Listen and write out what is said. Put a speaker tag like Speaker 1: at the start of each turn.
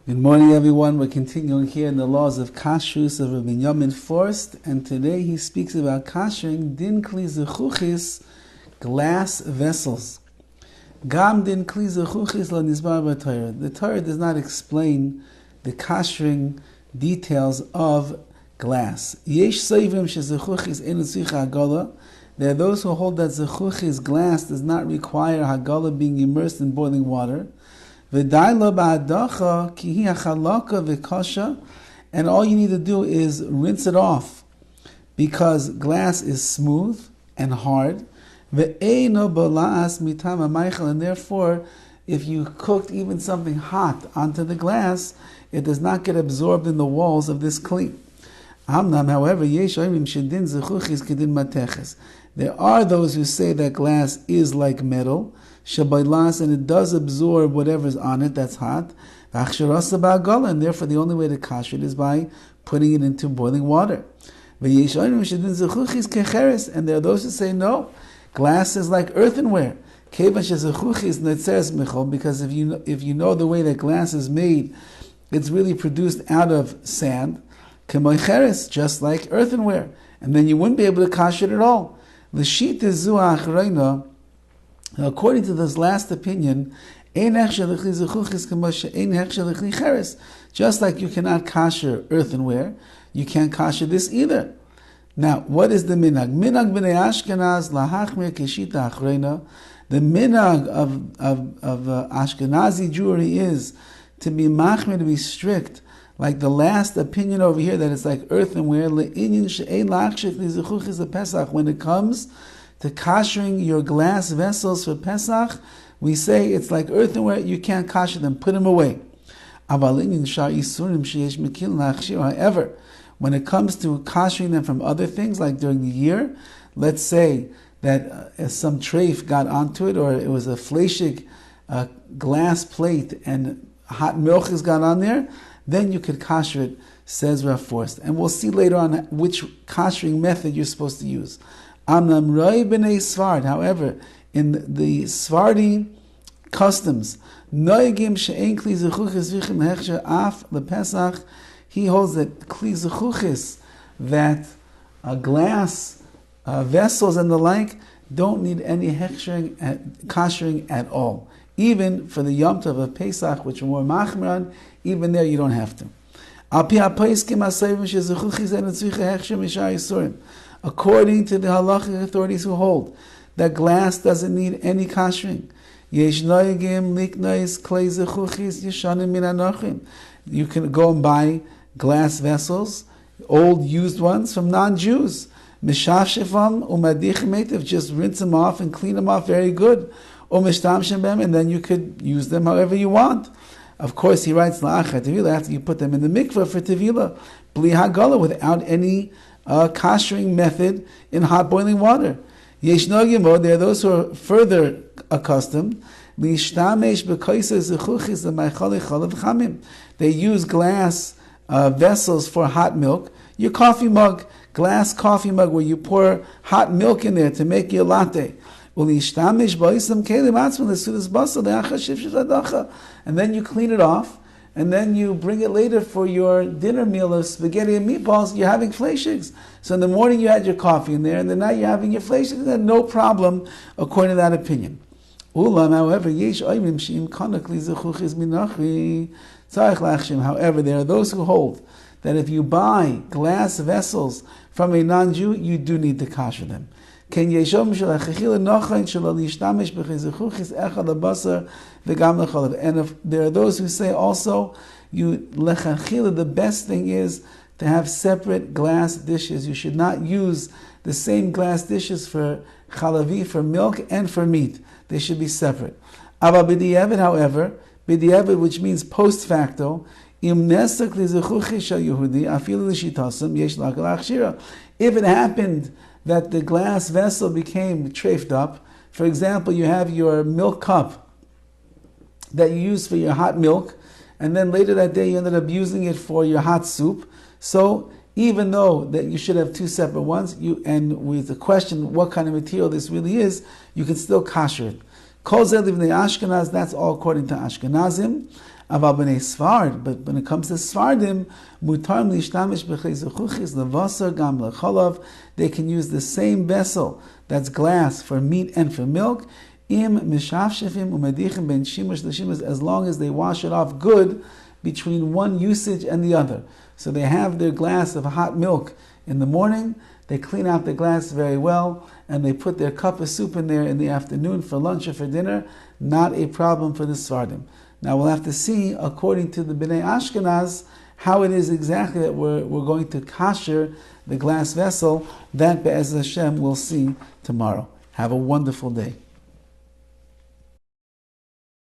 Speaker 1: Good morning, everyone. We're continuing here in the laws of KASHRUS of Rabbi Yamin Forst, and today he speaks about Kashering din kli zechuchis, glass vessels. Gam din kli zechuchis lo nizbar b'Torah. The Torah does not explain the Kashering details of glass. Yesh soivim shezechuchis ein tzricha hagala. There are those who hold that zechuchis, glass, does not require hagala, being immersed in boiling water. And all you need to do is rinse it off, because glass is smooth and hard. And therefore, if you cooked even something hot onto the glass, it does not get absorbed in the walls of this kli. However, there are those who say that glass is like metal, and it does absorb whatever's on it that's hot. And therefore the only way to kasher it is by putting it into boiling water. And there are those who say no, glass is like earthenware. Because if you know the way that glass is made, it's really produced out of sand, just like earthenware. And then you wouldn't be able to kasher it at all. According to this last opinion, just like you cannot kasher earthenware, you can't kasher this either. Now, what is the minhag? Minhag b'nei Ashkenaz lahachmir keshita achrona. The minhag of Ashkenazi Jewry is to be machmir, to be strict, like the last opinion over here, that it's like earthenware. When it comes to kashering your glass vessels for Pesach, we say it's like earthenware, you can't kasher them, put them away. However, when it comes to kashering them from other things, like during the year, let's say that some treif got onto it, or it was a fleshig glass plate and hot milk has got on there, then you could kasher it, says Rav Forst. And we'll see later on which kashering method you're supposed to use. However, in the Sephardi customs, he holds that kli zechuchis, that glass vessels and the like, don't need any kashering at all. Even for the Yom Tov of Pesach, which are more machmeran, even there you don't have to. According to the halachic authorities who hold that glass doesn't need any kashering. You can go and buy glass vessels, old used ones from non-Jews. Just rinse them off and clean them off very good. And then you could use them however you want. Of course, he writes, after you put them in the mikveh for tevilah, bli hagala, without any kashering method in hot boiling water. There are those who are further accustomed. They use glass vessels for hot milk. Your coffee mug, glass coffee mug, where you pour hot milk in there to make your latte. And then you clean it off, and then you bring it later for your dinner meal of spaghetti and meatballs. You're having fleishigs. So in the morning you had your coffee in there, and then now you're having your fleishigs. Then no problem, according to that opinion. However, there are those who hold that if you buy glass vessels from a non-Jew, you do need to kasher them. And if there are those who say also, the best thing is to have separate glass dishes. You should not use the same glass dishes for chalavi, for milk, and for meat. They should be separate. However, which means post facto, if it happened that the glass vessel became treifed up, for example, you have your milk cup that you use for your hot milk, and then later that day you ended up using it for your hot soup. So even though that you should have two separate ones, and with the question what kind of material this really is, you can still kasher it. Kol zeh livnei Ashkenaz, that's all according to Ashkenazim. Aval b'nei Sfard, but when it comes to Sfardim, mutar lishtamish b'chei levasar gam lecholav. They can use the same vessel that's glass for meat and for milk. Im mishafshefim umedichim ben shimush l'shimush, as long as they wash it off good between one usage and the other. So they have their glass of hot milk in the morning, they clean out the glass very well, and they put their cup of soup in there in the afternoon for lunch or for dinner. Not a problem for the Sfardim. Now we'll have to see, according to the Bnei Ashkenaz, how it is exactly that we're going to kasher the glass vessel. That, Be'ez Hashem, we'll see tomorrow. Have a wonderful day.